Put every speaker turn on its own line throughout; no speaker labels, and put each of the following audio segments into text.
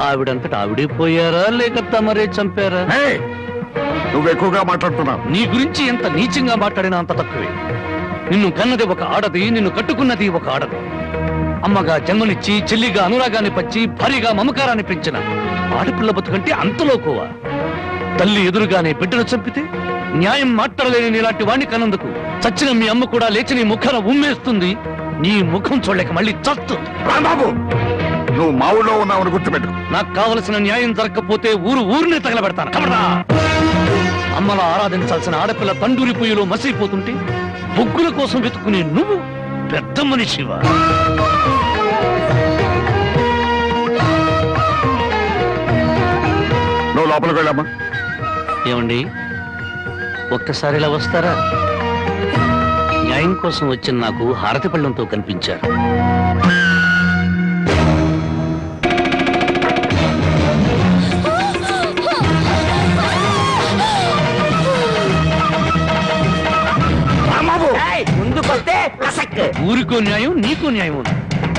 ఆవిడంతట ఆవిడే పోయారా లేక తమరే చంపారా?
నువ్వు ఎక్కువగా మాట్లాడుతున్నావు.
నీ గురించి ఎంత నీచంగా మాట్లాడినా అంత తక్కువే. నిన్ను కన్నది ఒక ఆడది, నిన్ను కట్టుకున్నది ఒక ఆడది. అమ్మగా జన్మనిచ్చి, చెల్లిగా అనురాగాన్ని పంచి, భారీగా మమకారాన్ని పెంచిన ఆడపిల్ల బతుకంటే అంతలోకోవా? తల్లి ఎదురుగానే బిడ్డను చంపితే న్యాయం మాట్లాడలేని నీలాంటి వాణ్ణి కన్నందుకు చచ్చిన మీ అమ్మ కూడా లేచి నీ ముఖాన ఉమ్మేస్తుంది. నీ ముఖం చూడలేక మళ్ళీ చస్తుంది.
రాంబాబు, నువ్వు మా ఊళ్ళో ఉన్నావని గుర్తుపెట్టు.
నాకు కావలసిన న్యాయం జరగకపోతే ఊరినే తగలబెడతాను. కబడా! అమ్మలా ఆరాధించాల్సిన ఆడపిల్ల తండూరి పొయ్యిలో మసిపోతుంటే బొగ్గుల కోసం వెతుక్కునే నువ్వు పెద్ద మనిషివా?
నువ్వు లోపలికి వెళ్ళమ్మా.
ఏమండి, ఒక్కసారి ఇలా వస్తారా? న్యాయం కోసం వచ్చిన నాకు హారతి పళ్ళంతో కనిపించారు. ఊరికో న్యాయం, నీకో న్యాయం ఉంది.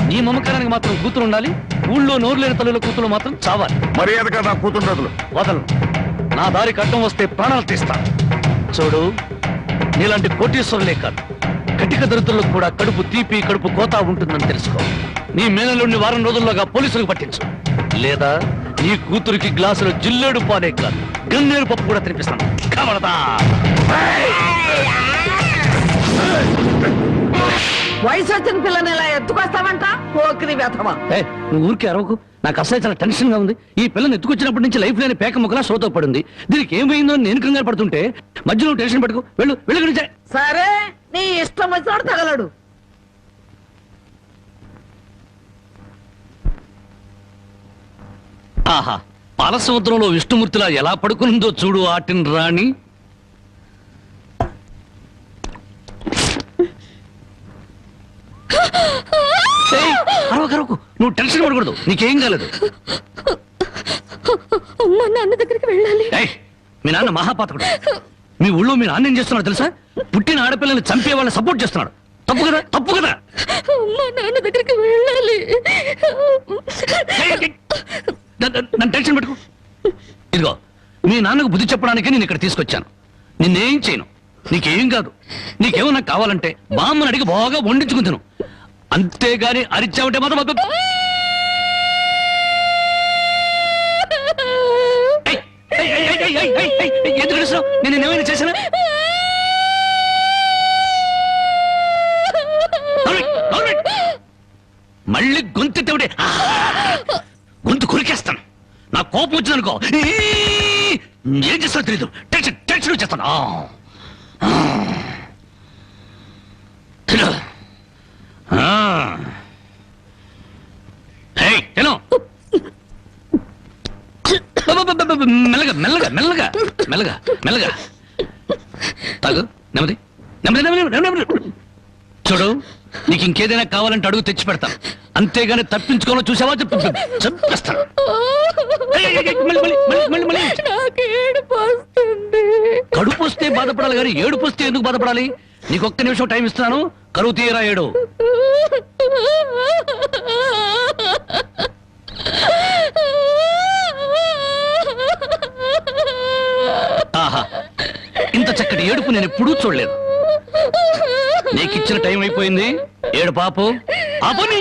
నీ మమకారానికి మాత్రం కూతురు ఉండాలి, ఊళ్ళో నోరు లేని తల్లుల కూతురు మాత్రం చావాలి.
మర్యాదగా నా కూతురు
వదలు. నా దారికి అడ్డం వస్తే ప్రాణాలు తీస్తాను. చూడు, నీలాంటి కోటీశ్వరులే కాదు, కటిక దరిద్రులకు కూడా కడుపు తీపి, కడుపు కోత ఉంటుందని తెలుసుకో. నీ మేనల్లుండి వారం రోజుల్లోగా పోలీసులకు పట్టించు, లేదా నీ కూతురికి గ్లాసులో జిల్లేడు పాలే కాదు, గన్నేరు పప్పు కూడా తినిపిస్తాను. కబడతా!
వయసు వచ్చిన పిల్లని ఇలా ఎత్తుకొస్తావంట? పోకిరి వ్యథమా.
నువ్వు ఊరికి అరవకు. నాకు అసలు చాలా టెన్షన్ గా ఉంది. ఈ పిల్లని ఎత్తుకొచ్చినప్పటి నుంచి లైఫ్ లేని పేక ముక్కలా షోతో పడింది. దీనికి ఏమైందో నేను కంగారు పడుతుంటే మధ్యలో టెన్షన్ పెట్టుకో. వెళ్ళు గురించే.
సరే, నీ ఇష్టం వచ్చినోడు తగలడు.
ఆహా, పాలసముద్రంలో విష్ణుమూర్తిలా ఎలా పడుకుందో చూడు ఆటిన్ రాణి. అరవకు, నువ్వు టెన్షన్ పడకూడదు. నీకేం కాలేదు.
నాన్న దగ్గరికి వెళ్ళాలి.
మీ నాన్న మహాపాతకుడు. మీ ఊళ్ళో మీ నాన్న ఏం చేస్తున్నాడు తెలుసా? పుట్టిన ఆడపిల్లల్ని చంపే వాళ్ళని సపోర్ట్ చేస్తున్నాడు. తప్పు కదా? తప్పు కదా?
నాన్న దగ్గరికి వెళ్ళాలి.
నన్ను టెన్షన్ పెట్టుకో. ఇదిగో, మీ నాన్నకు బుద్ధి చెప్పడానికి నేను ఇక్కడ తీసుకొచ్చాను. నిన్నేం చేయను. నీకేం కాదు. నీకేమన్నా కావాలంటే బామ్మని అడిగి బాగా వండించుకుని తిను. అంతేగాని అరిచావంటే మాత్రం ఎందుకు అరుస్తున్నావు? నేను ఏమైనా చేశానా? మళ్ళీ గొంతెత్తే గొంతు కురికేస్తాను. నా కోపం వచ్చిందనుకో ఏం చేస్తానో తెలీదు. టెన్షన్ వచ్చేస్తాను. మెల్లగా మెల్లగా మెల్లగా మెల్లగా మెల్లగా తాగు. నెమ్మది నెమ్మది. చూడు, నీకు ఇంకేదైనా కావాలంటే అడుగు తెచ్చి పెడతాను. అంతేగాని తప్పించుకోవాలో చూసావా చంపేస్తాను. కడుపు వస్తే బాధపడాలి కానీ ఏడుపు వస్తే ఎందుకు బాధపడాలి? నీకొక్క నిమిషం టైం ఇస్తున్నాను. కరువు తీయరా ఏడు. ఆహా, ఇంత చక్కటి ఏడుపు నేను ఎప్పుడూ చూడలేదు. నీకిచ్చిన టైం అయిపోయింది. ఏడు పాపు ఆపని.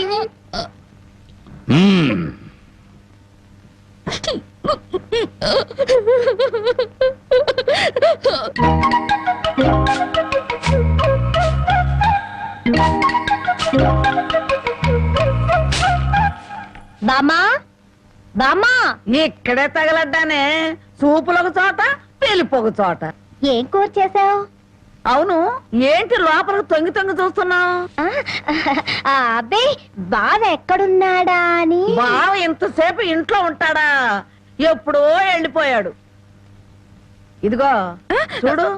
బామా బామా,
ఇక్కడే తగలడ్డానే. సూపులకు చోట, పెళ్లిపోక చోట.
ఏం కూర చేసావు?
అవును, ఏంటి లోపలికి తొంగి చూస్తున్నావు?
అబ్బే, బావ ఎక్కడున్నాడా అని.
బావ ఇంతసేపు ఇంట్లో ఉంటాడా? ఎప్పుడో వెళ్ళిపోయాడు. ఇదిగో చూడు,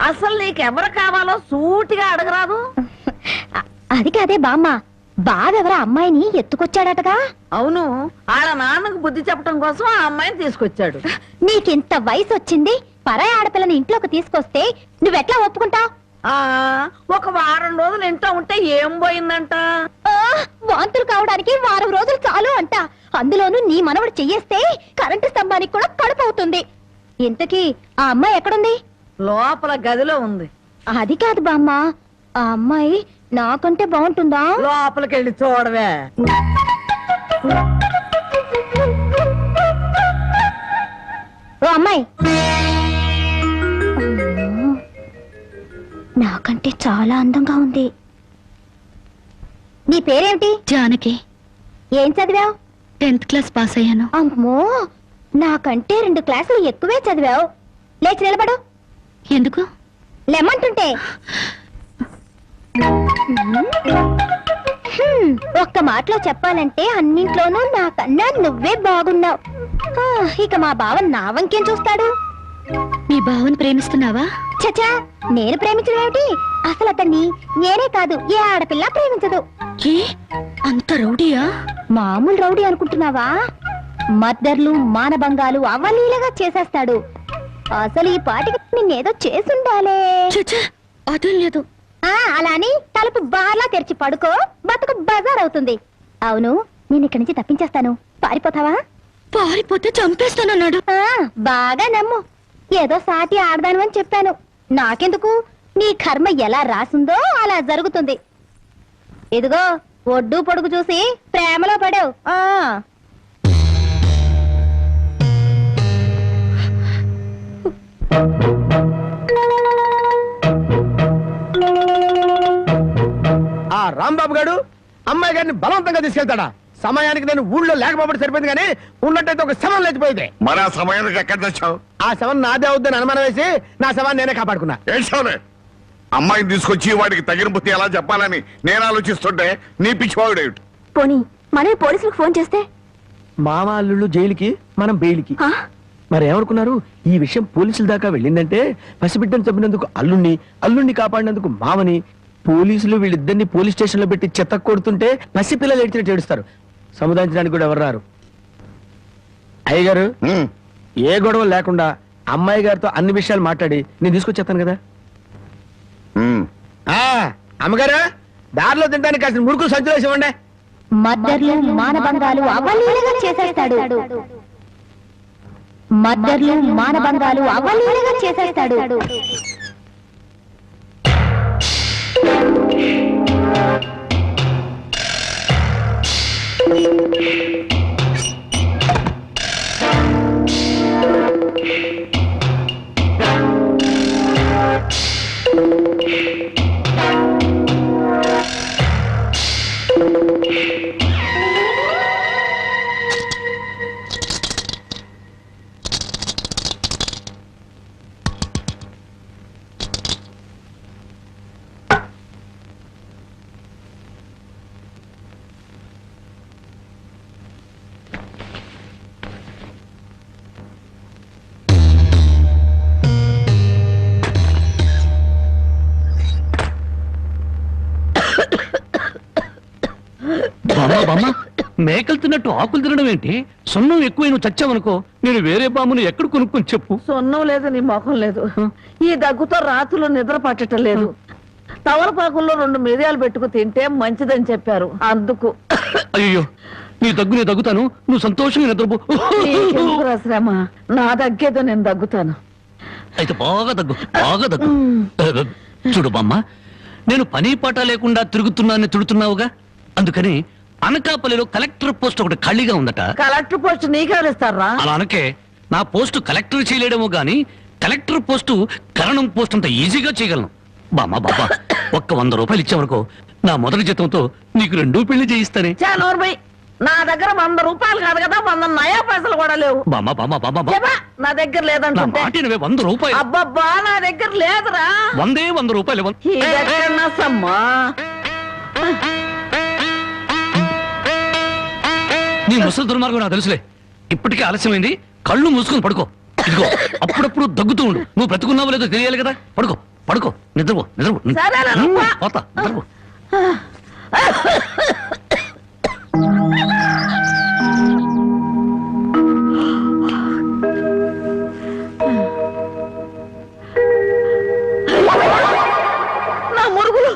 అసలు నీకెవరు కావాలో సూటిగా అడగరాదు?
అది కాదే బామ్మ, బావెవరో అమ్మాయిని ఎత్తుకొచ్చాడటగా.
అవును, ఆడ నాన్నకు బుద్ధి చెప్పడం కోసం ఆ అమ్మాయిని తీసుకొచ్చాడు.
నీకింత వయసు వచ్చింది, పరాయి ఆడపిల్లని ఇంట్లోకి తీసుకొస్తే నువ్వెట్లా ఒప్పుకుంటావు?
ఒక వారం రోజులు ఇంట్లో ఉంటే ఏం పోయిందంట?
వాంతులు కావడానికి వారం రోజులు చాలు అంట. అందులోనూ నీ మనవడు చెయ్యేస్తే కరెంటు స్తంభానికి కూడా కడుపు అవుతుంది. ఇంతకీ ఆ అమ్మాయి ఎక్కడుంది?
లోపల గదిలో ఉంది.
అది కాదు బామ్మ, ఆ అమ్మాయి నాకంటే బాగుంటుందా?
లోపలికెళ్ళి చూడవే.
ఓ అమ్మాయి, అమ్మో, నాకంటే చాలా అందంగా ఉంది. నీ పేరేమిటి?
జానకి.
ఏం చదివావు?
10th క్లాస్ పాస్ అయ్యాను.
అమ్మో, నాకంటే 2 క్లాసులు ఎక్కువే చదివావు. లేచి నిలబడు.
ఎందుకు?
లెమ్మంటుంటే. ఒక్క మాటలో చెప్పాలంటే అన్నింట్లోనూ నాకన్నా నువ్వే బాగున్నావు. ఇక మా బావ నా వంకేం చూస్తాడు?
మీ బావని ప్రేమిస్తున్నావా?
చచా, నేను ప్రేమించడం ఏమిటి? అసలు అతన్ని నేనే కాదు, ఏ ఆడపిల్ల ప్రేమించదు.
ఏ అంత రౌడీయా?
మామూలు రౌడీ అనుకుంటున్నావా? మర్డర్లు, మానభంగాలు అవలీలగా చేసేస్తాడు. అసలు ఈ పాటికి నిన్నేదో చేసుండాలే.
చచ్చా, అదేం లేదు.
అలా అని తలుపు బార్లా తెరిచి పడుకో, బతుకు బజార్ అవుతుంది. అవును, నేను ఇక్కడి నుంచి తప్పించేస్తాను, పారిపోతావా?
పారిపోతే చంపేస్తానన్నాడు.
బాగా నమ్ము. ఏదో సాటి ఆడదాను అని చెప్పాను. నాకెందుకు, నీ కర్మ ఎలా రాసిందో అలా జరుగుతుంది. ఇదిగో ఒడ్డు పొడుగు చూసి ప్రేమలో పడావు.
ఆ రాంబాబు గారు అమ్మాయి గారిని బలవంతంగా తీసుకెళ్తాడా? సమయానికి నేను ఊళ్ళో లేకపోవడం సరిపోయింది, కానీ ఉన్నట్టయితే ఒక శవం లేచిపోయింది.
మరి ఆ సమయానికి ఎక్కడ తెచ్చావు?
ఆ శవం నాదే అవుద్దని అనుమానం వేసి నా శవాన్ని నేనే కాపాడుకున్నా.
ఏడ్చావులే. అమ్మాయిని తీసుకొచ్చి వాడికి తగిన బుద్ధి ఎలా చెప్పాలని నేను ఆలోచిస్తుంటే నీ పిచ్చివాడేమిటి?
పోనీ మనమే పోలీసులకు ఫోన్ చేస్తే?
మామ అల్లుళ్ళు జైలుకి, మనం బెయిల్కి. మరి ఏమనుకున్నారు? ఈ విషయం పోలీసుల దాకా వెళ్ళిందంటే పసిబిడ్డను చంపినందుకు అల్లుణ్ణి కాపాడినందుకు మామని, పోలీసులు వీళ్ళిద్దరిని పోలీస్ స్టేషన్ లో పెట్టి చెత్త కొడుతుంటే పసిపిల్లలు ఏడ్చినట్టు ఏడుస్తారు. సముదాయించడానికి కూడా ఎవరు రారు. అయ్యగారు, ఏ గొడవ లేకుండా అమ్మాయి గారితో అన్ని విషయాలు మాట్లాడి నేను తీసుకొచ్చేస్తాను కదా. అమ్మగారు, దారిలో తినడానికి కాసిన ముడుకులు సంచులు వేసి ఇవ్వండి.
మర్డర్లు, మానభంగాలు అవలీలగా చేసేస్తాడు. మర్డర్లు, మానభంగాలు అవలీలగా చేసేస్తాడు.
మేకలు తిన్నట్టు ఆకులు తినడం ఏంటి? సున్నం ఎక్కువ నువ్వు చచ్చావనుకో, నేను వేరే బామును ఎక్కడ కొనుక్కొని చెప్పు.
సొన్నం లేదు, నీ ముఖం లేదు. ఈ దగ్గుతో రాత్రులు నిద్ర పట్టడం లేదు. తవలపాకుల్లో 2 మిరియాలు పెట్టుకు తింటే మంచిదని చెప్పారు, అందుకు.
అయ్యో, నీ దగ్గు నేను దగ్గుతాను, నువ్వు సంతోషంగా నిద్రపో.
నీకెందుకురా శ్రమ? నా దగ్గేదో నేను దగ్గుతాను.
అయితే బాగా దగ్గు. చూడు బామ్మ, నేను పని పాట లేకుండా తిరుగుతున్నానని తిడుతున్నావుగా, అందుకని అనకాపల్లిలో కలెక్టర్ పోస్ట్ ఒకటి ఖాళీగా ఉందట.
కలెక్టర్ పోస్ట్ నీకెవరిస్తారా?
అలా అనకే, నా పోస్టు కలెక్టర్ చేయలేడేమో గాని కలెక్టర్ పోస్టు కరణం పోస్ట్ అంత ఈజీగా చేయగలను. బామ్మ ఒక్క 100 రూపాయలు ఇచ్చావనుకో, నా మొదటి జీతంతో నీకు 2 పెళ్లి చేయిస్తానే.
నా దగ్గర 100 రూపాయలు కాదు కదా, 100 నయా పైసలు కూడా లేవు.
బామ్మ
నా దగ్గర లేదంటే
100 రూపాయలు.
అబ్బబ్బా, నా దగ్గర లేదురా.
100 రూపాయలు. నీ ముసలి దుర్మార్గం నాకు తెలుసులే. ఇప్పటికే ఆలస్యమైంది, కళ్ళు మూసుకొని పడుకో. ఇదిగో, అప్పుడప్పుడు దగ్గుతూ ఉండు. నువ్వు బ్రతుకున్నావో లేదో తెలియాలి కదా. పడుకో, నిద్రపో. పోతా, నిద్రపో.
నా మురుగులు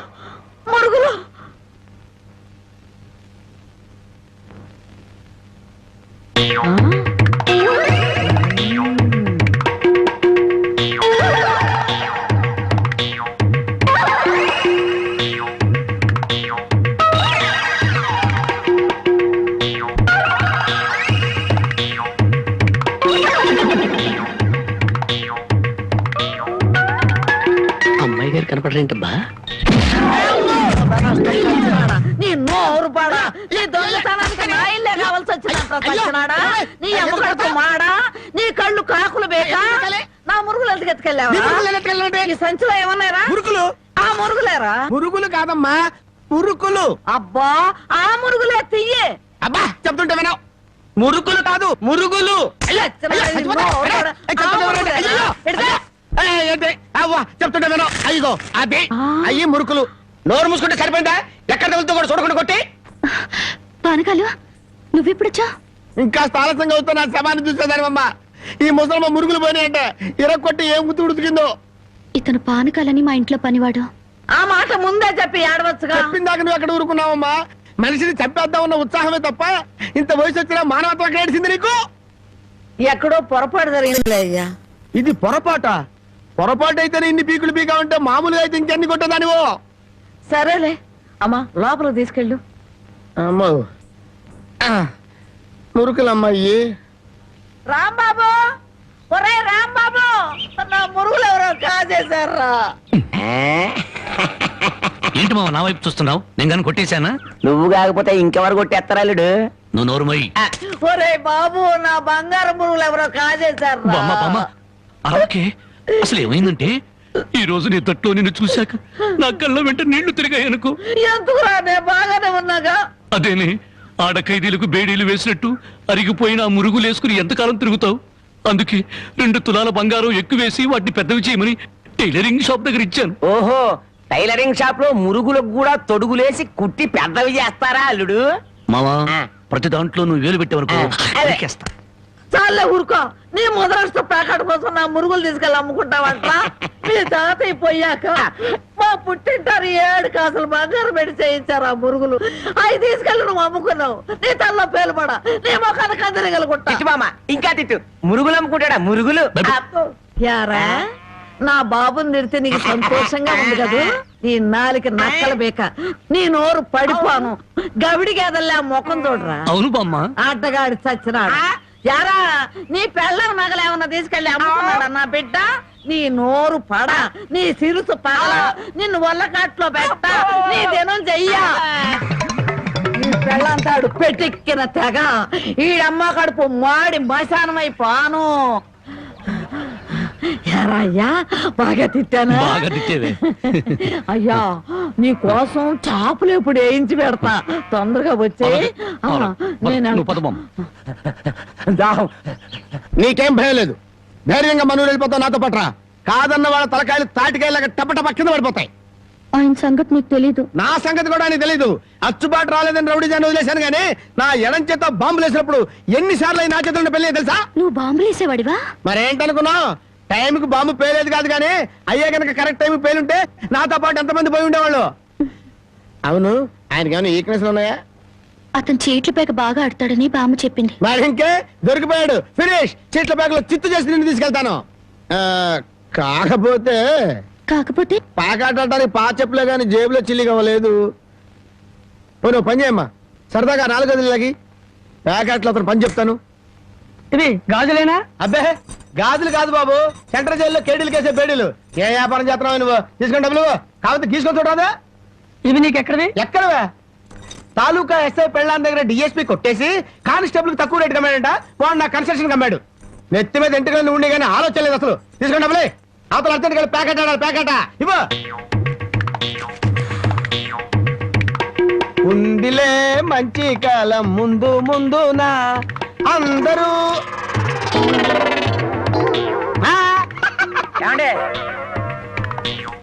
అమ్మాయి గారు కనపడరేంటబ్బా?
నీ నోరు పాడా, నీ దొంగతనానికి నా ఇల్లే కావాల్సి వచ్చినాడా, నీ అమ్మకడుపు మాడా, నీ కళ్ళు కాకులు బేకా, నా మురుగులు ఎందుకు ఎత్తుకెళ్ళావా? ఈ సంచిలో ఏమన్నారా?
మురుకులు
ఆ మురుగులేరా?
మురుగులు కాదమ్మా, మురుకులు.
అబ్బా ఆ మురుగులే తీయే.
అబ్బా చెప్తుంటే వినవు. మురుకులు కాదు, మురుగులు. చెప్తుంటే వినవు. అయ్యో అదే అయ్యి మురుకులు. నోరు మూసుకుంటే సరిపోయిందా? ఎక్కడ తగులుతో కూడా చూడకుండా కొట్టి.
పానకాలు నువ్వెప్పుడొచ్చా?
ఇంకా ఆలస్యంగా అవుతా నా శవాన్ని చూసేదానివమ్మా. ఈ ముసలమ్మ మురుగులు పోయినాయంటే కొట్టి ఏం గుర్తు ఉడుతుందో.
ఇతను పానకాలని మా ఇంట్లో పనివాడు.
ఆ మాట ముందే చెప్పి ఆడవచ్చుగా.
చెప్పిందాక నువ్వు ఎక్కడ ఊరుకున్నావమ్మా? మనిషిని చంపేద్దామన్న ఉత్సాహమే తప్ప ఇంత వయసు వచ్చినా మానవత్వం ఏడిసింది నీకు?
ఎక్కడో పొరపాటు జరిగిందిలే అయ్యా.
ఇది పొరపాటు అయితేనే ఇన్ని పీకులు పీకా ఉంటే మామూలుగా అయితే ఇంకెన్ని కొట్టదానివో.
సరేలే అమ్మా, లోపల తీసుకెళ్ళు.
అమ్మో మురుకులమ్మాయి.
రాంబాబు, ఒరే రాంబాబు, నా మురుగులు ఎవరో కాజేశారా?
ఏంటి మావ నా వైపు చూస్తున్నావు? నేను కానీ కొట్టేశానా?
నువ్వు కాకపోతే ఇంకెవరు కొట్టేస్తారాలుడు?
నువ్వు నోరు మొయ్యి.
ఒరే బాబు, నా బంగారు మురుగులు ఎవరో కాజేశారా?
బామ్మ బామ్మ అలాగే. అసలు ఏమైందంటే ఈ రోజు నీ తట్లో నిన్ను చూశాక నా కళ్ళ వెంట నీళ్లు తిరిగాయనుకో.
ఎందుకురా, నేను బాగానే ఉన్నాగా.
అదేనే, ఆడ ఖైదీలకు బేడీలు వేసినట్టు అరిగిపోయిన ఆ మురుగులు వేసుకుని ఎంతకాలం తిరుగుతావు? అందుకే 2 తులాల బంగారం ఎక్కువేసి వాటిని పెద్దవి చేయమని టైలరింగ్ షాప్ దగ్గర ఇచ్చాను.
ఓహో, టైలరింగ్ షాప్ లో మురుగులకు కూడా తొడుగులేసి కుట్టి పెద్దవి చేస్తారా అల్లుడు?
మావా, ప్రతి దాంట్లో నువ్వు వేలు పెట్టావనుకో నరికేస్తా.
చాలే ఊరుకో. నీ ముదరస్తు ప్యాకెట్ కోసం నా మురుగులు తీసుకెళ్ళి అమ్ముకుంటావంట. మీ తాతయ్య పోయాక మా పుట్టింటారు 7 కాసులు బంగారం పెట్టి చేయించారు ఆ మురుగులు. అవి తీసుకెళ్ళి నువ్వు అమ్ముకున్నావు. నీ తల్లో పేలుపడ, నీ మొఖానికి అందరిగలుగుంటా.
తిట్టు మామ, ఇంకా తిట్టు. మురుగులు అమ్ముకుంటాడా? మురుగులు.
యారా, నా బాబుని తిడితే నీకు సంతోషంగా ఉంది కదూ? నీ నాలిక నక్కల బేక, నీ నోరు పడిపోను. గవిడి గేదల్లా ముఖం చూడరా.
అవును బామ్మ.
ఆటగాడి చచ్చినాడు. యారా, నీ పెళ్ళం నగలేమన్నా తీసుకెళ్ళి అమ్ముకున్నాడా నా బిడ్డ? నీ నోరు పడ, నీ సిరుసు పగల, నిన్ను వల్లకాట్లో పెట్ట, నీ దినం చెయ్యా. ఈ పెళ్ళంతాడు పెట్టెక్కిన తెగ, ఈడమ్మ కడుపు మాడి మశానమైపోను. అయ్యా, బాగా తిట్టానా?
బాగా తిట్టేవే.
అయ్యా, నీ కోసం చాపులు ఎప్పుడు వేయించి పెడతా. తొందరగా వచ్చే.
నువ్వు పద బామ్మ.
నీకేం భయం లేదు. ధైర్యంగా మనూరు వెళ్ళిపోతావు నాతో పట్రా. కాదన్న వాళ్ళ తలకాయలు తాటికాయలాగా టపటప కింద పడిపోతాయి.
ఆయన సంగతి నీకు తెలీదు.
నా సంగతి కూడా నీకు తెలీదు. అచ్చుబాటు రాలేదని రౌడీజాన్ని వదిలేశాను గానీ నా ఎడం చేత బాంబులు వేసినప్పుడు ఎన్నిసార్లు నా చేతుల్లో పెళ్ళి తెలుసా?
నువ్వు బాంబులేసేవాడివా?
మరేంటనుకున్నావు? టైంకి బాంబు పేలేదు కాదు కానీ అయ్యే కనుక కరెక్ట్ టైం పేలుంటే నాతో పాటు ఎంతమంది పోయి ఉండేవాళ్ళు. అవును, ఆయనకి ఏమైనా ఈక్నెస్ ఉన్నాయా?
అతను చీట్ల పేక బాగా ఆడతాడని బామ్మ చెప్పింది.
మరి ఇంకే దొరికిపోయాడు. ఫినిష్. చీట్ల బ్యాగులో చిత్తు చేసి నిన్ను తీసుకెళ్తాను. కాకపోతే పాకాటానికి పా చెప్పులే గాని జేబులో చిల్లిగా లేదు. నువ్వు పని చేయమ్మా, సరదాగా 4 గదులకి ప్యాకెట్లో అతను పని చెప్తాను.
ఇది గాజులేనా?
అబ్బే గాజులు కాదు బాబు, సెంట్రల్ జైల్లో కేడీలు కేసే బేడీలు. ఏ వ్యాపారం చేస్తున్నావు నువ్వు? తీసుకుని డబ్బులు కాబట్టి తీసుకొని చూడదా?
ఇవి నీకు ఎక్కడవి?
ఎక్కడవే? తాలూకా ఎస్ఐ పెళ్ళాన్ దగ్గర డిఎస్పీ కొట్టేసి కానిస్టేబుల్ కి తక్కువ రేటు కమ్మాడంట. వాడు నా కన్స్ట్రక్షన్ కమ్మాడు. నెత్తి మీద ఎంటికలు ఉండే కానీ ఆలోచన లేదు అసలు. తీసుకుని డబ్బులే. అవతల అర్జెంట్ కలిసి ప్యాకెట్ ఆడాలి. ప్యాకెట్ ఇవ్వ. ఉందిలే మంచి కాలం ముందు ముందునా అందరూ.
ఏమండే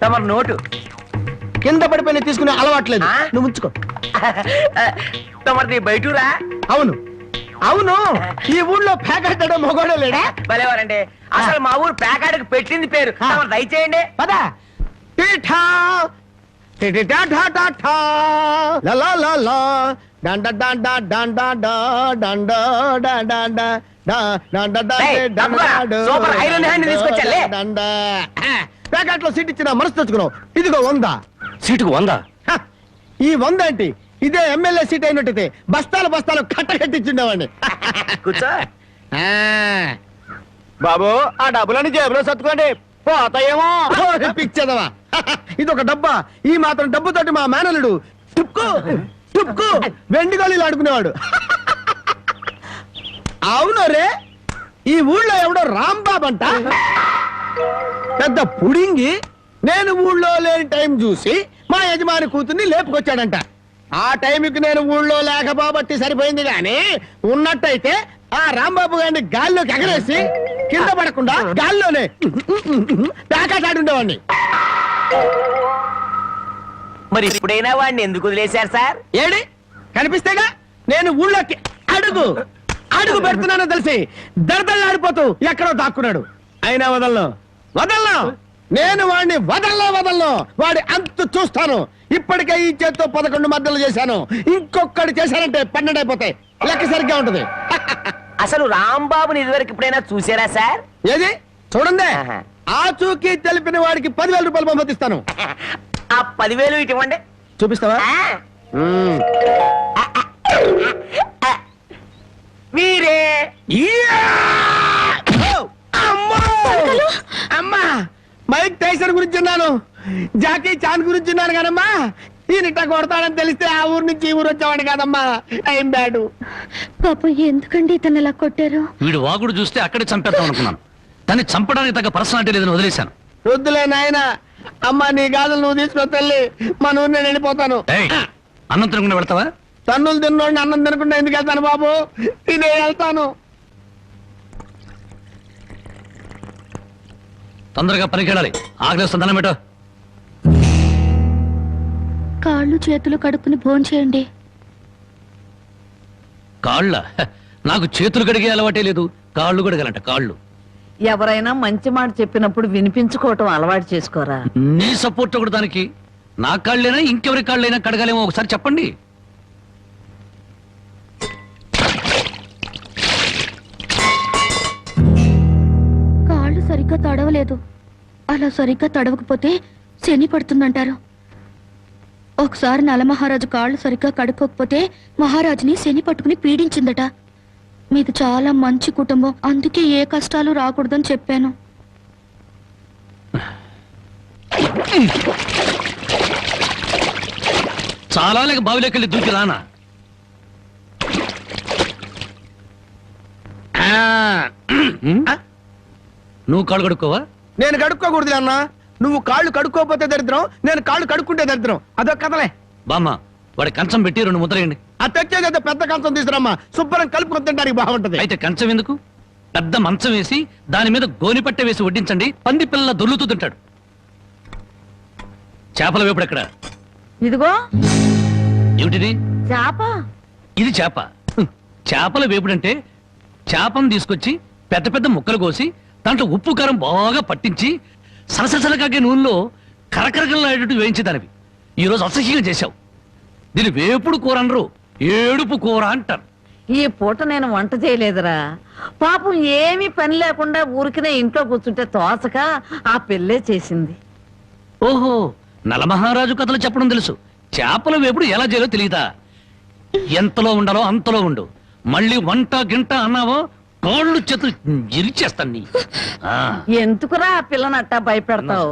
తమరు నోటు
కింద పడిపోయిన తీసుకునే అలవాట్లేదు. నువ్వు ఉంచుకో.
తమరిది బయటూరా?
అవును అవును, ఈ ఊళ్ళో ప్యాకెట్ మొగోడే లేడా?
భలేవారండి. అసలు మా ఊరు ప్యాకాడకు పెట్టింది పేరు. తమరు దయచేయండి.
పదా. పీఠా
సూపర్ ఐరన్ హ్యాండ్ తీసుకొచ్చాలే.
ప్యాకెట్లో సీట్ ఇచ్చిన మనసు తెచ్చుకున్నావు. ఇదిగో 100.
సీటుకు 100.
ఈ 100 ఏంటి? ఇదే ఎమ్మెల్యే సీట్ అయినట్టయితే బస్తాలు బస్తాలు కట్టగట్టించుండేవాడిని.
కూర్చో.
బాబు ఆ డబ్బులని జేబులో సర్దుకోండి, పోతాయేమో. పిచ్చదవా, ఇదొక డబ్బా. ఈ మాత్రం డబ్బుతోటి మా మేనల్లుడు టుక్కు టుక్కు వెండి గోళీలు ఆడుకునేవాడు. అవును రే, ఈ ఊళ్ళో ఎవడో రాంబాబు అంట పెద్ద పుడింగి. నేను ఊళ్ళో లేని టైం చూసి మా యజమాని కూతుర్ని లేపుకొచ్చాడంట. ఆ టైంకి నేను ఊళ్ళో లేకపోబట్టి సరిపోయింది గాని, ఉన్నట్టయితే ఆ రాంబాబు గారిని గాల్లోకి ఎగరేసి కింద పడకుండా గాల్లోనే ప్యాకాటాడుండేవాడిని.
మరి ఇప్పుడైనా వాడిని ఎందుకు వదిలేశారు సార్?
ఏడి కనిపిస్తేగా నేను ఊళ్ళోకి అడుగు అడుగు పెడుతున్నానో తెలిసి దడదళ్ళాడిపోతూ ఎక్కడో దాక్కున్నాడు. అయినా వదలను. నేను వాడిని వదలను. వాడి అంతు చూస్తాను. ఇప్పటికే ఈ చేత్తో 11 మద్దలు చేశాను. ఇంకొకటి చేశానంటే 12 అయిపోతాయి. లెక్క సరిగ్గా ఉంటది.
అసలు రాంబాబుని ఇదివరకు ఇప్పుడైనా చూసారా సార్?
ఏది చూడండి.
ఆహా.
ఆ చూకి తెలిపిన వాడికి 10,000 రూపాయలు పంపిస్తాను.
ఆ 10,000 ఇటు ఇవ్వండి.
చూపిస్తావా?
మీరే.
అమ్మా, మైక్ టైసన్ గురించి విన్నాను, జాకీ చాన్ గురించి విన్నాను కానమ్మా, ఈయనిట్ట కొడతాడని తెలిస్తే ఆ ఊరు నుంచి ఈ ఊరు వచ్చేవాడు కాదమ్మా. Time bad.
పాపం ఎందుకండి ఇతను ఇలా కొట్టారు?
వీడు వాగుడు చూస్తే అక్కడే చంపేద్దాం అనుకున్నాను. దాన్ని చంపడానికి తగ్గ పర్సనాలిటీ లేదని వదిలేశాను.
వద్దులే నాయన. అమ్మా నీ గాజులు నువ్వు తీసుకున్న తల్లి, మా ఊరు నేను వెళ్ళిపోతాను.
ఏయ్, అన్నం తినకుండా వెళ్తావా?
తన్నులు తిన్నోడిని అన్నం తినకుండా ఎందుకు వెళ్తాను బాబు? తినే వెళ్తాను.
తొందరగా పనికి వెళ్ళాలి. ఆకలిస్తుంది, దండం పెట్టు.
కాళ్ళు చేతులు కడుక్కుని భోంచేయండి.
కాళ్ళ? నాకు చేతులు కడిగే అలవాటే లేదు. కాళ్ళు కడగాలంట, కాళ్ళు.
ఎవరైనా మంచి మాట చెప్పినప్పుడు వినిపించుకోవటం అలవాటు చేసుకోరా.
నీ సపోర్ట్ ఒకటి దానికి. నా కాళ్ళైనా ఇంకెవరి కాళ్ళైనా కడగాలేమో ఒకసారి చెప్పండి.
కాళ్ళు సరిగ్గా తడవలేదు. అలా సరిగ్గా తడవకపోతే శని పడుతుందంటారు. ఒకసారి నలమహారాజు కాళ్ళు సరిగ్గా కడుక్కోకపోతే మహారాజుని శని పట్టుకుని పీడించిందట. మీది చాలా మంచి కుటుంబం, అందుకే ఏ కష్టాలు రాకూడదని చెప్పాను.
చాలా లేక బావిలోకెళ్ళి దూకి రానా? నువ్వు కాళ్ళు కడుక్కోవా?
నేను కడుక్కోకూడదు అన్న. నువ్వు కాళ్ళు కడుక్కోపోతే దరిద్రం, నేను కాళ్ళు కడుక్కుంటే దరిద్రం. అదొక కథలే.
బామ్మ, వాడి కంచం పెట్టి 2 ముద్రయండి.
ఆ తెచ్చేది పెద్ద కంచం తీసుకురమ్మా, శుభ్రం కలుపుకొని తింటానికి బాగుంటది.
అయితే కంచం ఎందుకు? పెద్ద మంచం వేసి దాని మీద గోనిపట్టె వేసి వడ్డించండి. పంది పిల్లల దొర్లుతూ తింటాడు. చేపల వేపుడు ఎక్కడ?
ఇదిగో
ఏమిటిది?
చేప.
ఇది చేప. చేపల వేపుడంటే చేపను తీసుకొచ్చి పెద్ద పెద్ద ముక్కలు కోసి దాంట్లో ఉప్పు కారం బాగా పట్టించి సరసరసలకాగే నూనెలో కరకరకలాడేటట్టు వేయించేదానివి. ఈరోజు అసహ్యంగా చేశావు. దీని వేపుడు కూర అనరు, ఏడుపు కూర అంటారు.
ఈ పూట నేను వంట చేయలేదురా. పాపం ఏమీ పని లేకుండా ఊరికినే ఇంట్లో కూర్చుంటే తోసక ఆ పెళ్ళే చేసింది.
ఓహో, నలమహారాజు కథలు చెప్పడం తెలుసు. చేపల వేపుడు ఎలా చేయాలో తెలియదా? ఎంతలో ఉండాలో అంతలో ఉండు. మళ్ళీ వంట గింట అన్నావో కాళ్ళు చేతులు ఇరిచేస్తాను నీ.
ఎందుకురా ఆ పిల్లనట్టా భయపెడతావు?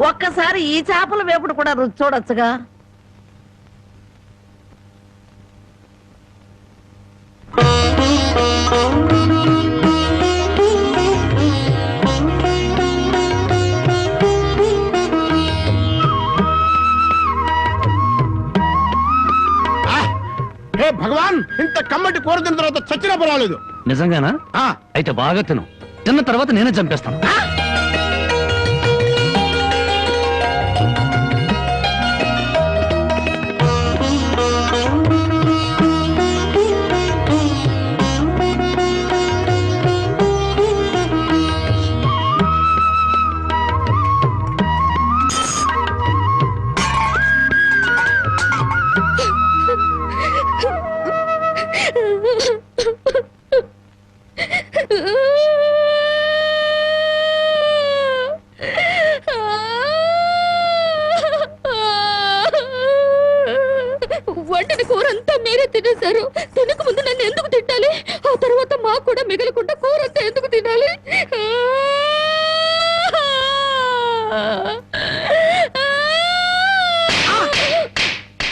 ఒక్కసారి ఈ చేపల వేపుడు కూడా రుచి చూడొచ్చుగా.
హే భగవాన్, ఇంత కమ్మటి కూర తిన్న తర్వాత చచ్చినా పర్వాలేదు.
నిజంగానా? అయితే బాగా తిను. తిన్న తర్వాత నేనే చంపేస్తాను.
వండిన కూర అంతా మీరే తినేశారు. తినక ముందు నన్ను ఎందుకు తిట్టాలి? ఆ తర్వాత మాకు కూడా మిగలకుండా కూర అంతా ఎందుకు తినాలి?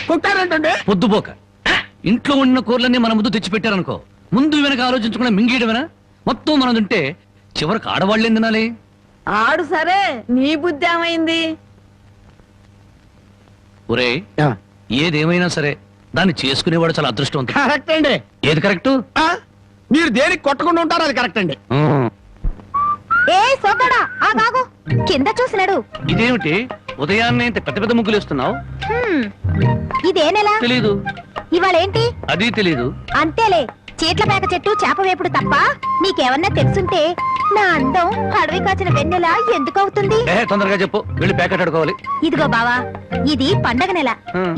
కొట్టారంటే
పొద్దుపోక ఇంట్లో ఉన్న కూరలన్నీ మన ముందు తెచ్చిపెట్టారనుకో, ముందు వెనక ఆలోచించకుండా మింగేయడమేనా? మొత్తం మనం తింటే చివరికి ఆడవాళ్ళేం తినాలి?
ఆడు సరే, నీ బుద్ధి ఏమైంది?
ఒరే, ఏదేమైనా సరే దాన్ని చేసుకునేవాడు చాలా అదృష్టవంతుడు.
కరెక్ట్ అండి.
ఏది కరెక్ట్?
మీరు దేనికి కొట్టకుండా ఉంటారు, అది కరెక్ట్ అండి.
ఏ సోదడా ఆగాగు, కింద చూసినాడు.
ఇదేమిటి ఉదయాన్నే ఇంత పెద్ద పెద్ద ముగ్గులు వేస్తున్నావు?
ఇదే నెల
తెలీదు.
ఇవాళేంటి?
అది తెలీదు.
అంతేలే, చీట్ల పేక చెట్టు చేప వేపుడు తప్ప నీకేమన్నా తెలుసుంటే నా అందం అడవి కాచిన వెన్నెల ఎందుకు అవుతుంది?
తొందరగా చెప్పు, వెళ్ళి ప్యాకెట్ ఆడుకోవాలి.
ఇదిగో బావా, ఇది పండగ నెల.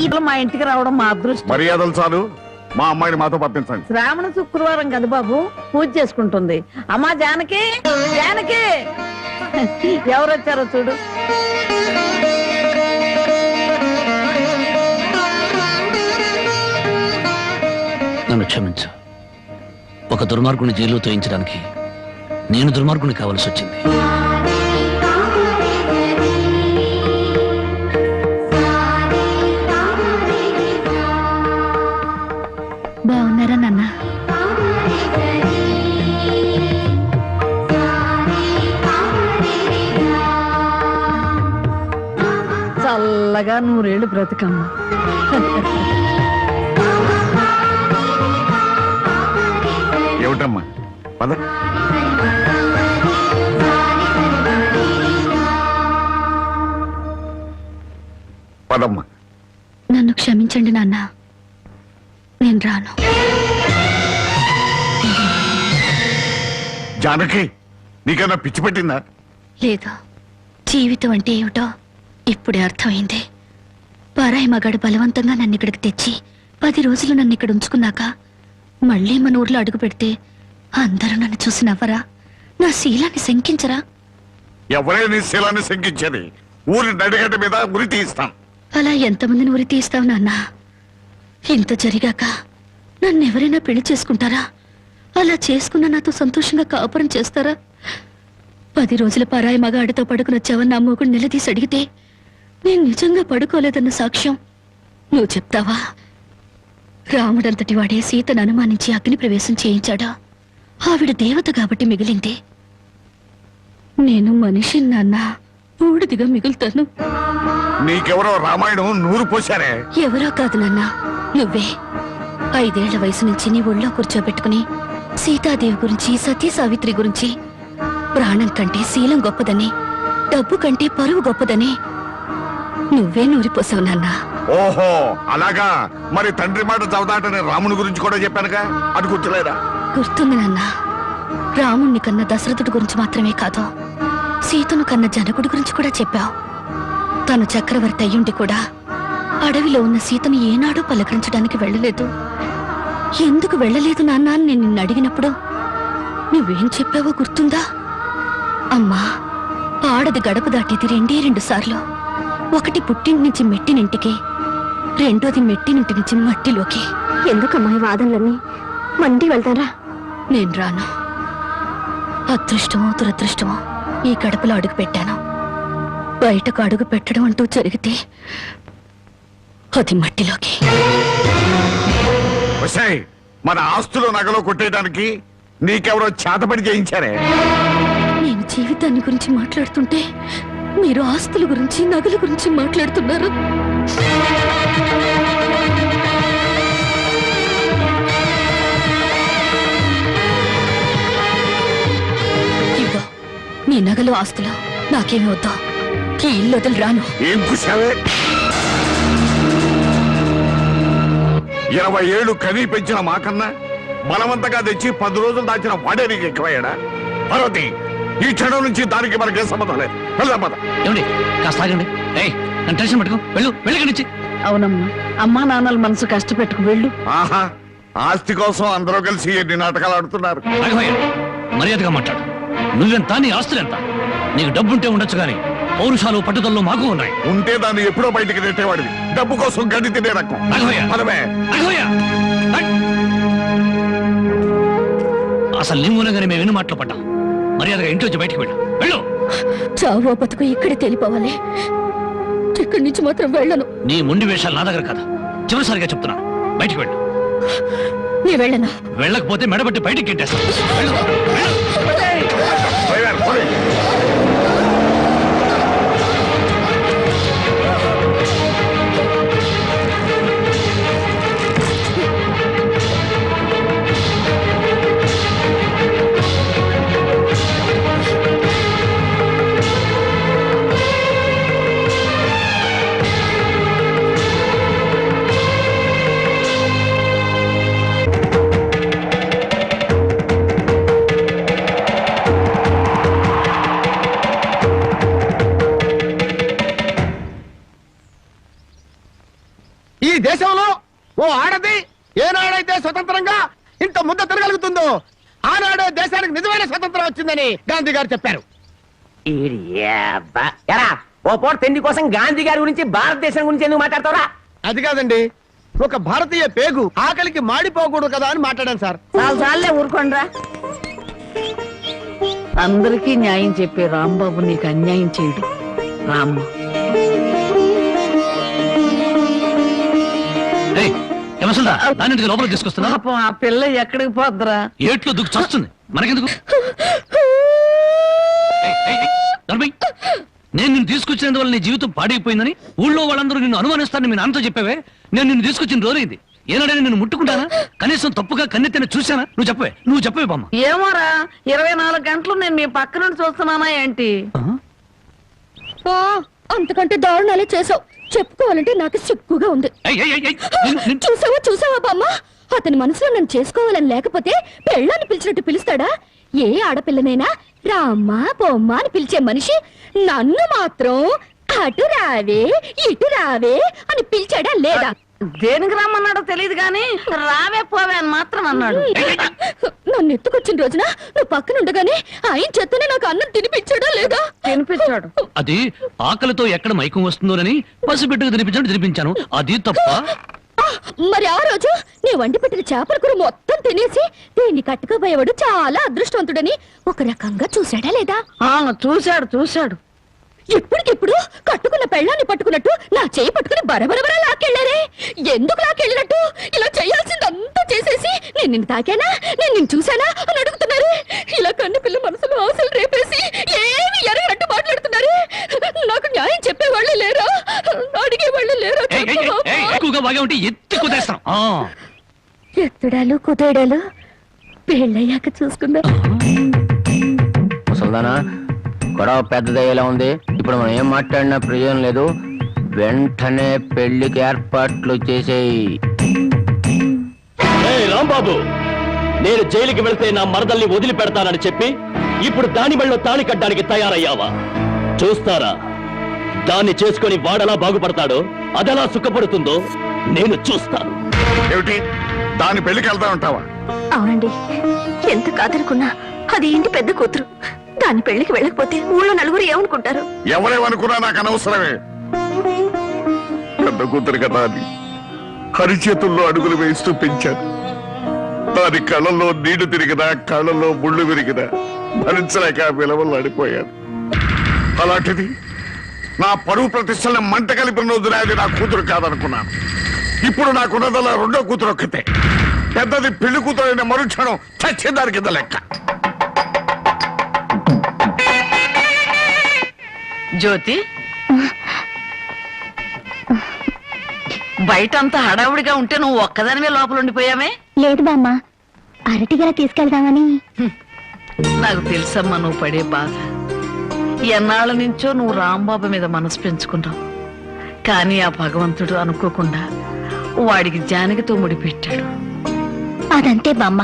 ఇప్పుడు మా ఇంటికి రావడం మా అదృష్టం.
మర్యాదలు చాలు, మా అమ్మాయిని మాతో పంపించండి.
శ్రావణ శుక్రవారం కదా బాబు, పూజ చేసుకుంటుంది. అమ్మా జానకి, జానకి ఎవరొచ్చారో చూడు.
నన్ను క్షమించు. ఒక దుర్మార్గుని జైలు తోయించడానికి నేను దుర్మార్గుని కావాల్సి వచ్చింది.
బాగున్నారా నాన్న?
చల్లగా నూరేళ్ళు బ్రతికమ్మ.
ఏమిటమ్మా పద. పదమ్మా.
నన్ను క్షమించండి నాన్న, నేను రాను.
జానకి, నీకన్నా పిచ్చి పెట్టిందా?
లేదు, జీవితం అంటే ఏమిటో ఇప్పుడే అర్థమైంది. పరాయి మగాడు బలవంతంగా నన్ను ఇక్కడికి తెచ్చి 10 రోజులు నన్ను ఇక్కడ ఉంచుకున్నాక మళ్ళీ మన ఊర్లో అడుగు పెడితే అందరూ నన్ను చూసి నవ్వరా? నా శీలాన్ని శంకించరా?
ఎవరే నీ శీలాన్ని శంకించేది? ఊరి నడిగడ్డ మీద ఉరి తీస్తాం.
అలా ఎంతమందిని ఉరి తీస్తావు నాన్న? ఇంత జరిగాక నన్ను ఎవరైనా పెళ్లి చేసుకుంటారా? అలా చేసుకున్న నాతో సంతోషంగా కాపురం చేస్తారా? 10 రోజుల పరాయి మగాడితో పడుకుని వచ్చావని నా మొగుడు నిలదీసి అడిగితే నేను నిజంగా పడుకోలేదన్న సాక్ష్యం నువ్వు చెప్తావా? రాముడంతటి వాడే సీతను అనుమానించి అగ్ని ప్రవేశం చేయించాడా? ఆవిడ దేవత కాబట్టి మిగిలింది. నేను మనిషి నాన్న, బూడిదిగా మిగులుతాను.
నీకెవరో రామాయణం నూరు పోశారే.
ఎవరో కాదు నాన్న, నువ్వే. 5 ఏళ్ల వయసు నుంచి నీ ఒళ్ళో కూర్చోబెట్టుకుని సీతాదేవి గురించి, సతీ సావిత్రి గురించి, ప్రాణం కంటే శీలం గొప్పదని, డబ్బు కంటే పరువు గొప్పదని నువ్వే నూరిపోసావు నాన్న.
ఓహో అలాగా. మరి తండ్రి మాట చవదాటని రాముని గురించి కూడా చెప్పానుగా, అది గుర్తులేదా?
గుర్తుంది నాన్న. రాముణ్ణి కన్న దశరథుడి గురించి మాత్రమే కాదు, సీతను కన్న జనకుడి గురించి కూడా చెప్పావు. తను చక్రవర్తి అయ్యుండి కూడా అడవిలో ఉన్న సీతను ఏనాడూ పలకరించడానికి వెళ్ళలేదు. ఎందుకు వెళ్ళలేదు నాన్న అని నేను నిన్ను అడిగినప్పుడు నువ్వేం చెప్పావో గుర్తుందా? అమ్మా, ఆడది గడప దాటేది 2 సార్లు. ఒకటి పుట్టింటి నుంచి మెట్టినింటికి, రెండోది మెట్టినింటి నుంచి మట్టిలోకి.
ఎందుకమ్మా ఈ వాదనలన్నీ? మండి వెళ్తారా?
నేను రాను. అదృష్టమో దురదృష్టమో ఈ గడపలో అడుగు పెట్టాను. బయటకు అడుగు పెట్టడం అంటూ జరిగితే అది మట్టిలోకి.
ఒసేయ్, మన ఆస్తులు నగలో కొట్టేయడానికి నీకెవరో చేతపడి చేయించారే?
నేను జీవితాన్ని గురించి మాట్లాడుతుంటే మీరు ఆస్తుల గురించి, నగల గురించి మాట్లాడుతున్నారు. ఇదిగో నీ నగలు, ఆస్తులు నాకేమీ వద్దా. ఈ ఇల్లు వదిలి రాను.
ఏం కూసావే? 20 ఏళ్ళు కనీ పెంచిన మాకన్నా బలవంతంగా తెచ్చి 10 రోజులు దాచిన వాడే నీకు ఎక్కువయ్యాడా? పార్వతి, ఈ క్షణం నుంచి దానికి మనకే సంబంధం లేదు. వెళ్దాం పద.
ఏమండి, కాస్త ఆగండి. నన్ను టెన్షన్ పెట్టుకో, వెళ్ళు వెళ్ళి.
అవునమ్మా, అమ్మా నాన్నల మనసు కష్టపెట్టుకు వెళ్ళు.
ఆహా, ఆస్తి కోసం అందరూ కలిసి ఎన్ని నాటకాలు ఆడుతున్నారు.
రాఘవయ్య, మర్యాదగా మాట్లాడు. నువ్వెంత, నీ ఆస్తులెంత? నీకు డబ్బుంటే ఉండొచ్చు కానీ పౌరుషాలు పట్టుదలలో మాకు ఉన్నాయి.
ఉంటే దాన్ని ఎప్పుడో బయటికి నెట్టేవాడివి. డబ్బు కోసం గడ్డి తినే రకం.
రాఘవయ్య,
పదవే.
రాఘవయ్య, హట్! అసలు నీ మూలంగానే మేము ఎన్ని మాటలు పడ్డాం. మర్యాదగా ఇంటి వచ్చి బయటికి వెళ్ళు.
చావో బతుకు ఇక్కడే తెలిపోవాలి. ఇక్కడి నుంచి మాత్రం వెళ్ళను.
నీ మొండి వేషాలు నా దగ్గర కదా. చివరిసారిగా చెప్తున్నాను, బయటికి వెళ్ళు.
నీ వెళ్ళను.
వెళ్ళకపోతే మెడబట్టి బయటికి గెట్టేస్తాను.
డ్రైవర్, పోనీ.
ఈ దేశంలో ఓ ఆడది ఏనాడైతే స్వతంత్రంగా ఇంత ముద్ద తిరగలుగుతుందో ఆనాడే దేశానికి నిజమైన స్వతంత్రం వచ్చిందని గాంధీ గారు చెప్పారు.
ఎరా ఓ పూట తిండి కోసం గాంధీ గారి గురించి భారతదేశం గురించి ఎందుకు మాట్లాడతావురా?
అది కాదండి, ఒక భారతీయ పేగు ఆకలికి మాడిపోకూడదు కదా అని మాట్లాడాను సార్.
చాలే ఊరుకోండ్రా. అందరికీ న్యాయం చెప్పే రాంబాబు నీకు అన్యాయం చేయడు. రామ్మ,
దాన్ని లోపలికి తీసుకొస్తున్నా.
పాపం ఆ పిల్ల ఎక్కడికి పోద్దురా?
ఏట్లో దుక్కు చస్తుంది, మనకెందుకు? నేను నిన్ను తీసుకొచ్చినందువల్ల నీ జీవితం పాడైపోయిందని ఊళ్ళో వాళ్ళందరూ నిన్ను అనుమానిస్తారని మీ నాన్నతో చెప్పావే. నేను నిన్ను తీసుకొచ్చిన రోజైంది. ఏనాడైనా నిన్ను ముట్టుకుంటానా? కనీసం తప్పుగా కన్నెత్తిన చూసానా? నువ్వు చెప్పవే బామ్మ.
ఏమోరా, 24 గంటలు నేను మీ పక్క నుండి చూస్తున్నానా ఏంటి?
అంతకంటే దారుణాలే చేసావు. చెప్పుకోవాలంటే నాకు సిగ్గుగా ఉంది. చూసావా బామ్మ, అతని మనసులో నన్ను చేసుకోవాలని లేకపోతే పెళ్ళాన్ని పిలిచినట్టు పిలుస్తాడా? ఏ ఆడపిల్లనైనా రామ్మా బొమ్మ అని పిలిచే మనిషి నన్ను మాత్రం అటు రావే ఇటు రావే అని పిలిచాడా లేదా?
దేనికి రమ్మన్నాడో తెలియదు గాని రావే పోవే అని మాత్రం అన్నాడు.
నన్ను ఎత్తుకొచ్చిన రోజున నువ్వు పక్కన ఉండగానే ఆయన చేతనే నాకు అన్నం తినిపించాడా లేదా?
తినిపించాడు.
అది ఆకలితో ఎక్కడ మైకం వస్తుందోనని పసిబిడ్డకు తినిపించాను. అది తప్ప?
మరి ఆ రోజు నీ వండి పెట్టిన చేపల కూర మొత్తం తినేసి దీన్ని కట్టుకోబోయేవాడు చాలా అదృష్టవంతుడని ఒక రకంగా చూశాడా లేదా?
చూశాడు.
ఇప్పటికిప్పుడు కట్టుకున్న పెళ్ళాన్ని పట్టుకున్నట్టు నా చేయి పట్టుకుని బరబరబరా లాక్కెళ్ళారే. ఎందుకు లాక్కెళ్ళినట్టు? ఇలా చేయాల్సిందంతా చేసేసి నేను నిన్ను తాకానా, నేను నిన్ను చూశానా అని అడుగుతున్నారు. ఇలా కన్ను పిల్ల మనసులో ఆశలు రేపేసి ఏమి ఎరగనట్టు మాట్లాడుతున్నారు. నాకు న్యాయం చెప్పేవాళ్ళే లేరా? అడిగేవాళ్ళే లేరా? ఎత్తుడాలు కుదేడాలు పెళ్ళయ్యాక చూసుకుందా.
ముసల్దానా, గొడవ పెద్దదయ్యేలా ఉంది. ఇప్పుడు మనం ఏం మాట్లాడినా ప్రయోజనం లేదు. వెంటనే పెళ్లికి ఏర్పాట్లు చేసేయి.
రాంబాబు, నేను జైలుకి వెళ్తే నా మరదల్ని వదిలిపెడతానని చెప్పి ఇప్పుడు దాని మెళ్ళో తాళి కట్టడానికి తయారయ్యావా? చూస్తారా దాన్ని చేసుకొని వాడలా బాగుపడతాడో, అదెలా సుఖపడుతుందో నేను చూస్తాను.
ఏమిటి దాని పెళ్లికి వెళ్తా ఉంటావా?
అవునండి, ఎంత కాదనుకున్నా అది ఇంటి పెద్ద కూతురు. దాని పెళ్లికి వెళ్ళకపోతే ఊళ్ళో నలుగురు ఏమనుకుంటారు?
ఎవరేమనుకున్నా నాకు అనవసరమే. పెద్ద కూతురు కదా అని హరిచేతుల్లో అడుగులు వేస్తూ పెంచాను. దాని కళ్ళల్లో నీళ్లు తిరిగినా కళ్ళల్లో ముళ్ళు విరిగినా భరించలేక విలువలు అడిపోయాను. అలాంటిది నా పరువు ప్రతిష్టలను మంట కలిపిన రోజున అది నా కూతురు కాదనుకున్నాను. ఇప్పుడు నాకున్నదల్లా రెండో కూతురు ఒక్కతే. పెద్దది పెళ్లి కూతురు అయిన మరుక్షణం చచ్చేదాని కింద లెక్క.
జ్యోతి, బయటంతా హడావుడిగా ఉంటే నువ్వు ఒక్కదానివే లోపల ఉండిపోయామే?
లేదు బామ్మ, అరటిగల తీసుకెళ్దామని.
నాకు తెలుసమ్మా నువ్వు పడే బాధ. ఎన్నాళ్ళ నుంచో నువ్వు రాంబాబు మీద మనసు పెంచుకున్నావు. కానీ ఆ భగవంతుడు అనుకోకుండా వాడికి జానకితో ముడిపెట్టాడు.
అదంతే బామ్మ.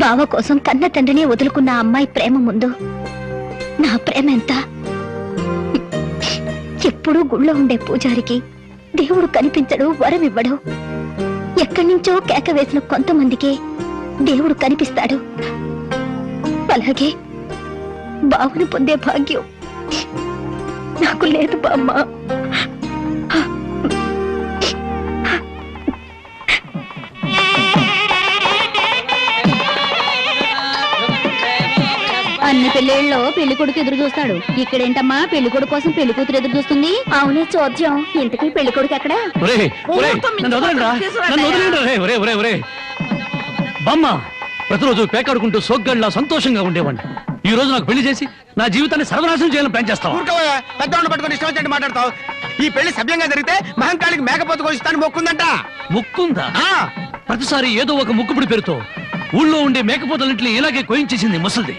బావ కోసం కన్న తండ్రిని వదులుకున్న అమ్మాయి ప్రేమ ముందు నా ప్రేమ ఎంత? ఎప్పుడూ గుళ్ళో ఉండే పూజారికి దేవుడు కనిపించడు, వరం ఇవ్వడు. ఎక్కడి నుంచో కేక వేసిన కొంతమందికే దేవుడు కనిపిస్తాడు. అలాగే బావును పొందే భాగ్యం
నాకు లేదు బామ్మ.
అన్ని పెళ్ళిళ్ళలో పెళ్లి కొడుకు ఎదురు చూస్తాడు. ఇక్కడేంటమ్మా పెళ్లి కొడుకు కోసం పెళ్లి కూతురు ఎదురు చూస్తుంది? అవునే చోద్యం. ఇంతకీ పెళ్లి కొడుకు ఎక్కడా?
ఒరేయ్, ఒరేయ్, నన్ను వదలండిరా, నన్ను వదిలేండిరా, రే, ఒరేయ్, ఒరేయ్, ఒరేయ్. బామ్మ ప్రతిరోజు పేకాడుకుంటూ సోగ్గాడిలా సంతోషంగా ఉండేవాడిని. ఈ రోజు నాకు పెళ్లి చేసి నా జీవితాన్ని సర్వనాశనం చేయాలని ప్లాన్ చేస్తావా?
పెద్దవాళ్ళు పట్టుకొని ఇష్టం వచ్చినట్టు మాట్లాడతావు. ఈ పెళ్లి సభ్యంగా జరిగితే మహంకాళికి మేకపోతు కోసిస్తాను మొక్కుందంట.
ముక్కుందా? ప్రతిసారి ఏదో ఒక ముక్కుపుడి పేరుతో ఊళ్ళో ఉండే మేకపోతలన్నింటినీ ఇలాగే కోయించేసింది ముసలిది.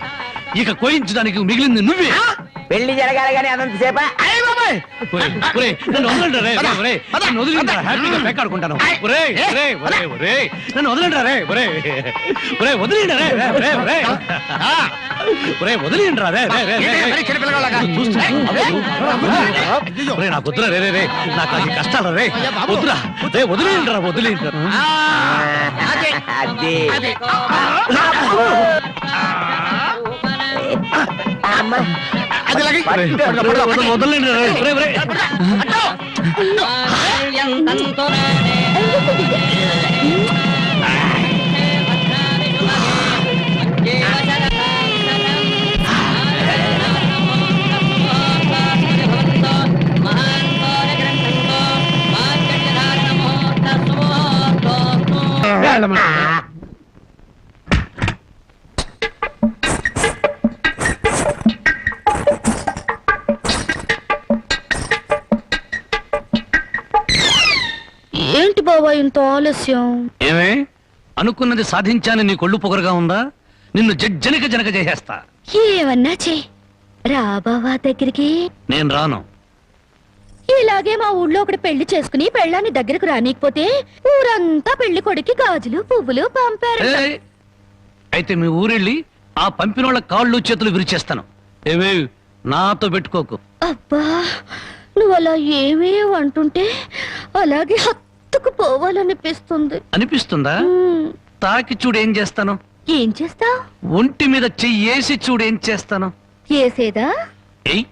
ఇక కోయించడానికి మిగిలింది నువ్వే.
పెళ్లి జరగాలి కానీ అదంతసేపా?
ఒరేయ్, ఒరేయ్, నన్ను వదలండిరా, రే, రే, ఒరేయ్, నన్ను వదిలేండిరా, హ్యాపీగా పేకాడుకుంటాను. ఒరేయ్, ఒరేయ్, ఒరేయ్, ఒరేయ్, నన్ను వదలండిరా, రే, ఒరేయ్, ఒరేయ్, వదిలేండిరా, రే, రే, ఒరేయ్, ఒరేయ్, ఒరేయ్, వదిలేండిరా, రే, రే, రే, రే. చూస్తూ, ఒరేయ్, నాకు వద్దురా, రే, రే, రే, నాకు అది కష్టాలు రే, వద్దురా, రే, వదిలేండిరా, వదిలేండిరా. వదలండి రే, రే, రే.
ఏంటి బాబా ఇంత ఆలస్యం?
ఏమే అనుకున్నది సాధించాని నీ కొళ్ళు పొగరుగా ఉందా? నిన్ను జనక చేసేస్తా.
ఏమన్నా చే రా బావా దగ్గరికి.
నేను రాను.
ఇలాగే మా ఊళ్ళో ఒకటి పెళ్లి చేసుకుని పెళ్ళాన్ని దగ్గరకు రానికపోతే ఊరంతా పెళ్లి కొడుకి గాజులు పువ్వులు పంపారు.
ఏయ్, అయితే మీ ఊరెళ్ళి ఆ పంపినోళ్ళ కాళ్ళు చేతులు విరిచేస్తాను. ఏవే నాతో పెట్టుకోకు.
అబ్బా నువ్వు అలా ఏమీ అంటుంటే అలాగే హత్తుకు పోవాలనిపిస్తుంది.
అనిపిస్తుందా? తాకి చూడు ఏం చేస్తాను.
ఏం చేస్తా?
ఒంటి మీద చెయ్యేసి చూడు ఏం చేస్తాను.
చేసేదా?
ఏయ్